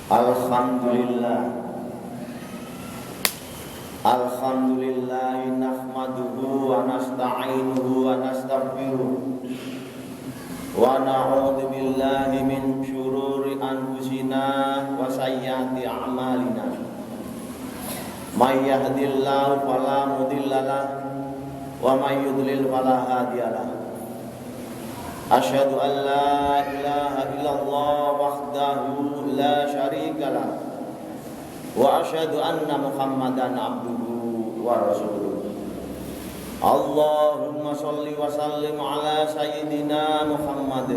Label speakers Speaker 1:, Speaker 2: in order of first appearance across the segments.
Speaker 1: Alhamdulillah nahmaduhu wa nasta'inuhu wa nastaghfiruh wa na'udzu billahi min syururi anfusina wa sayyiati a'malina. May yahdihillahu fala mudilla lahu wa may yudlil fala hadiya lahu. Asyhadu an la ilaha illallah wahdahu la syarika lahu wa asyhadu anna Muhammadan abduhu wa rasuluh. Allahumma shalli wa sallim ala sayyidina Muhammad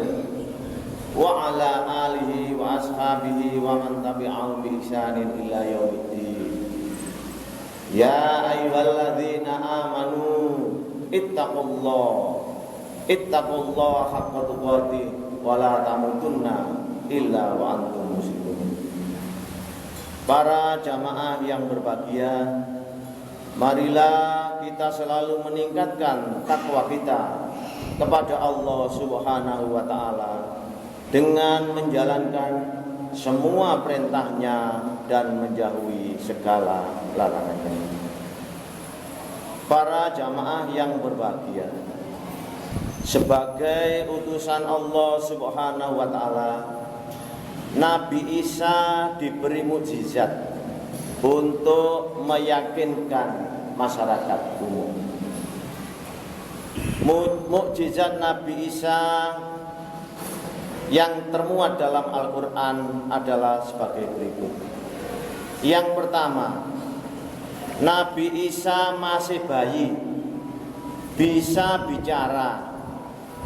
Speaker 1: wa ala alihi wa ashabihi wa man tabi'ahum bi ihsanin ila yaumiddin. Ya ayyuhalladzina amanu ittaqullaha haqqa tuqatih wa la tamutunna illa wa antum muslimun. Para jamaah yang berbahagia, marilah kita selalu meningkatkan takwa kita kepada Allah Subhanahu wa taala dengan menjalankan semua perintahnya dan menjauhi segala larangannya. Para jamaah yang berbahagia, sebagai utusan Allah Subhanahu wa taala, Nabi Isa diberi mukjizat untuk meyakinkan masyarakat umum. Mukjizat Nabi Isa yang termuat dalam Al-Quran adalah sebagai berikut. Yang pertama, Nabi Isa masih bayi, bisa bicara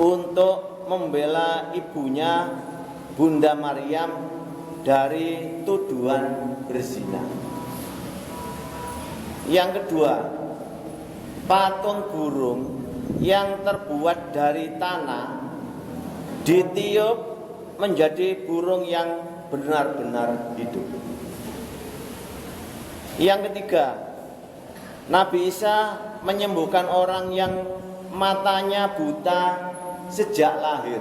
Speaker 1: untuk membela ibunya Bunda Maryam dari tuduhan berzina. Yang kedua, patung burung yang terbuat dari tanah ditiup menjadi burung yang benar-benar hidup. Yang ketiga, Nabi Isa menyembuhkan orang yang matanya buta sejak lahir.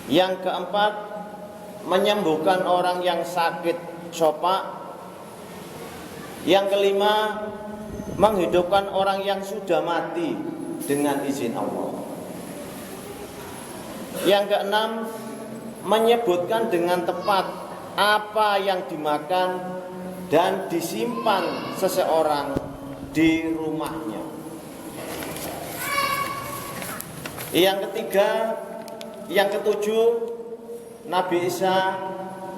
Speaker 1: Yang keempat, menyembuhkan orang yang sakit sopak. Yang kelima, menghidupkan orang yang sudah mati dengan izin Allah. Yang keenam, menyebutkan dengan tepat apa yang dimakan dan disimpan seseorang di rumahnya. Yang ketiga, yang ketujuh, Nabi Isa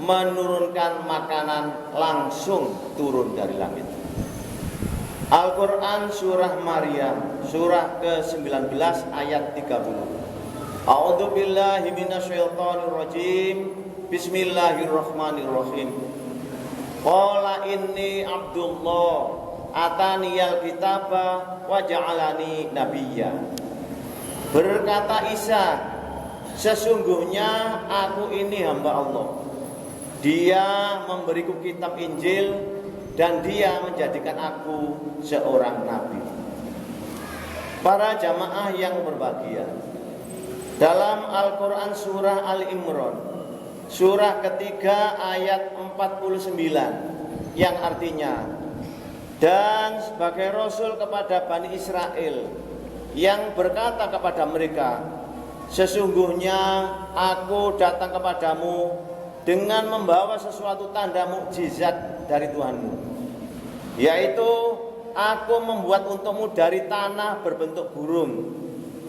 Speaker 1: menurunkan makanan langsung turun dari langit. Al-Quran surah Maryam surah ke-19 ayat 30. A'udzu billahi minasyaitonir rajim. Bismillahirrahmanirrahim. Qala inni Abdullah ataniyal kitaba wa ja'alani nabiyya. Berkata Isa, sesungguhnya aku ini hamba Allah. Dia memberiku kitab Injil dan dia menjadikan aku seorang nabi. Para jamaah yang berbahagia, dalam Al-Quran surah Al-Imran surah ketiga ayat 49 yang artinya, dan sebagai rasul kepada Bani Israel yang berkata kepada mereka, sesungguhnya aku datang kepadamu dengan membawa sesuatu tanda mukjizat dari Tuhanmu, yaitu aku membuat untukmu dari tanah berbentuk burung,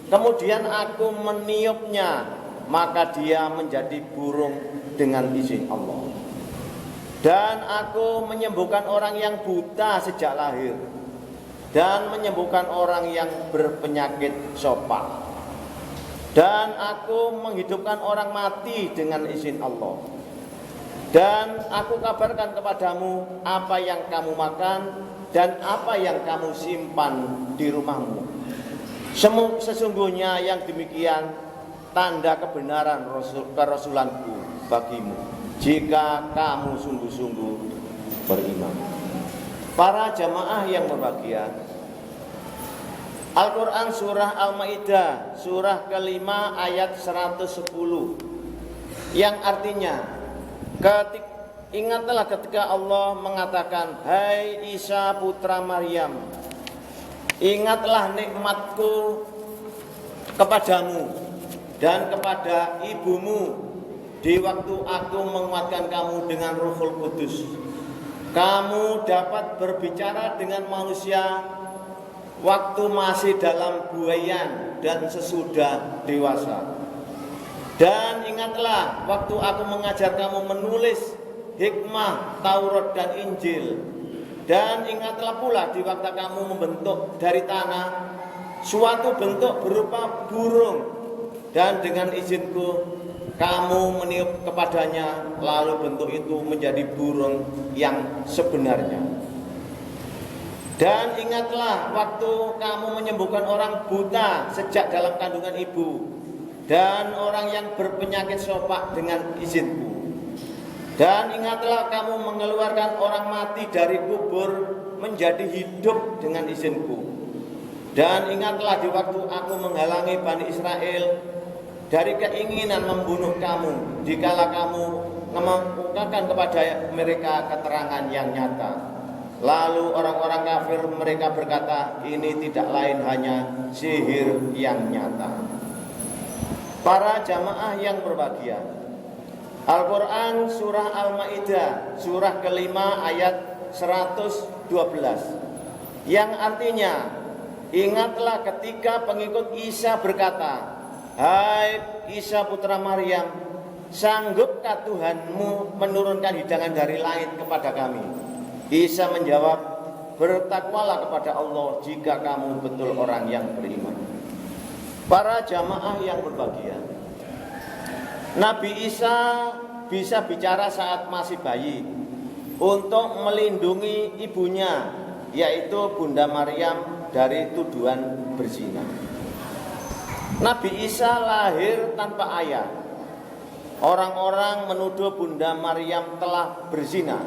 Speaker 1: kemudian aku meniupnya, maka dia menjadi burung dengan izin Allah. Dan aku menyembuhkan orang yang buta sejak lahir, dan menyembuhkan orang yang berpenyakit sopak, dan aku menghidupkan orang mati dengan izin Allah. Dan aku kabarkan kepadamu apa yang kamu makan dan apa yang kamu simpan di rumahmu. Sesungguhnya yang demikian tanda kebenaran kerasulanku bagimu, jika kamu sungguh-sungguh beriman. Para jamaah yang berbahagia, Al-Quran surah Al-Ma'idah surah kelima ayat 110 yang artinya, Ingatlah ketika Allah mengatakan, hai Isa putra Maryam, ingatlah nikmatku kepadamu dan kepada ibumu di waktu aku menguatkan kamu dengan Ruhul Kudus. Kamu dapat berbicara dengan manusia waktu masih dalam buayan dan sesudah dewasa. Dan ingatlah waktu aku mengajar kamu menulis hikmah Taurat dan Injil. Dan ingatlah pula di waktu kamu membentuk dari tanah suatu bentuk berupa burung, dan dengan izinku kamu meniup kepadanya, lalu bentuk itu menjadi burung yang sebenarnya. Dan ingatlah waktu kamu menyembuhkan orang buta sejak dalam kandungan ibu, dan orang yang berpenyakit sopak dengan izinku. Dan ingatlah kamu mengeluarkan orang mati dari kubur menjadi hidup dengan izinku. Dan ingatlah di waktu aku menghalangi Bani Israel dari keinginan membunuh kamu, dikala kamu mengemukakan kepada mereka keterangan yang nyata. Lalu orang-orang kafir mereka berkata, ini tidak lain hanya sihir yang nyata. Para jamaah yang berbahagia, Al-Quran surah Al-Ma'idah surah kelima ayat 112 yang artinya, ingatlah ketika pengikut Isa berkata, hai Isa putra Maryam, sanggupkah Tuhanmu menurunkan hidangan dari langit kepada kami? Isa menjawab, bertakwalah kepada Allah jika kamu betul orang yang beriman. Para jamaah yang berbahagia, Nabi Isa bisa bicara saat masih bayi untuk melindungi ibunya, yaitu Bunda Maryam, dari tuduhan berzina. Nabi Isa lahir tanpa ayah. Orang-orang menuduh Bunda Maryam telah berzina.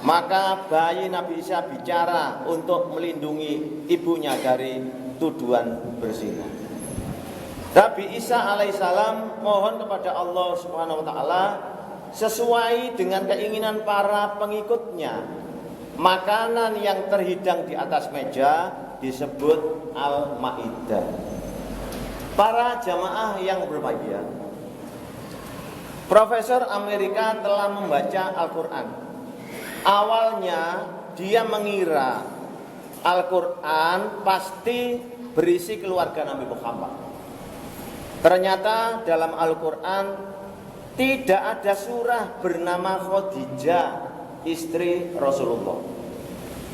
Speaker 1: Maka bayi Nabi Isa bicara untuk melindungi ibunya dari tuduhan berzina. Nabi Isa alaihissalam mohon kepada Allah Subhanahu wa taala sesuai dengan keinginan para pengikutnya. Makanan yang terhidang di atas meja disebut Al-Ma'idah. Para jamaah yang berbahagia, Profesor Amerika telah membaca Al-Quran. Awalnya dia mengira Al-Quran pasti berisi keluarga Nabi Muhammad. Ternyata dalam Al-Quran tidak ada surah bernama Khadijah, istri Rasulullah.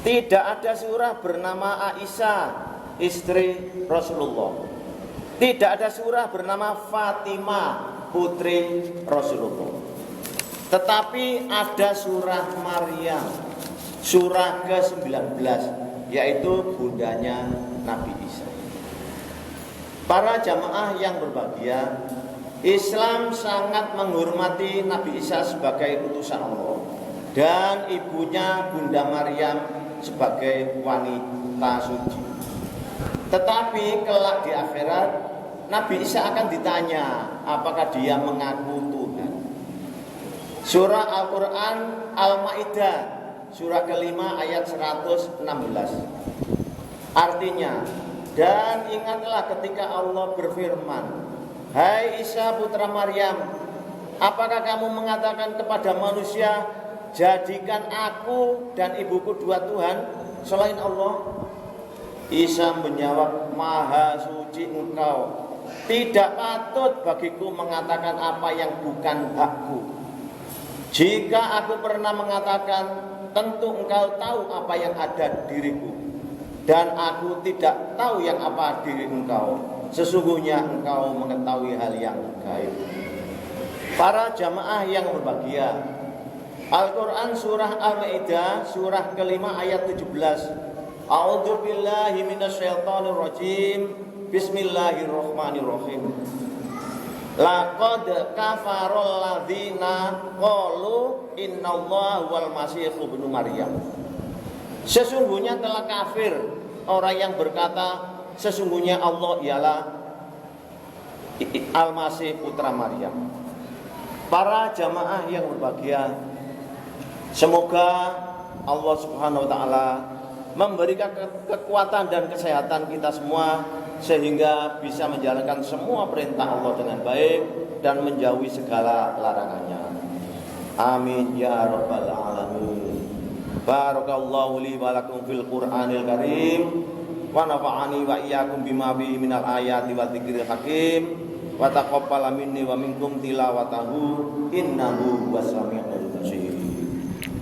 Speaker 1: Tidak ada surah bernama Aisyah, istri Rasulullah. Tidak ada surah bernama Fatimah, putri Rasulullah. Tetapi ada surah Maryam, surah ke-19, yaitu bundanya Nabi Isa. Para jamaah yang berbahagia, Islam sangat menghormati Nabi Isa sebagai utusan Allah dan ibunya Bunda Maryam sebagai wanita suci. Tetapi kelak di akhirat Nabi Isa akan ditanya apakah dia mengaku Tuhan. Surah Al-Quran Al-Ma'idah surah kelima ayat 116. Artinya, dan ingatlah ketika Allah berfirman, hai Isa putra Maryam, apakah kamu mengatakan kepada manusia, jadikan aku dan ibuku dua Tuhan selain Allah? Isa menjawab, maha suci engkau, tidak patut bagiku mengatakan apa yang bukan hakku. Jika aku pernah mengatakan, tentu engkau tahu apa yang ada diriku, dan aku tidak tahu yang apa diri engkau. Sesungguhnya engkau mengetahui hal yang gaib. Para jamaah yang berbahagia, Al-Quran surah Al-Ma'idah surah kelima ayat 17. A'udzu billahi minasyaitonir rajim. Bismillahirrahmanirrahim. Laqad kafarul ladzina qalu innallaha wal masih ibnu Maryam. Sesungguhnya telah kafir orang yang berkata sesungguhnya Allah ialah Al-Masih putra Maryam. Para jamaah yang berbahagia, semoga Allah Subhanahu wa taala memberikan kekuatan dan kesehatan kita semua sehingga bisa menjalankan semua perintah Allah dengan baik dan menjauhi segala larangannya. Amin ya rabbal alamin. Barakallahu li wa lakum fil Qur'anil Karim wa nafa'ani wa iyyakum bima fihi minal ayati wa dzikril hakim wa taqabbal minni wa minkum tilawatahu innahu huwas samiul basir.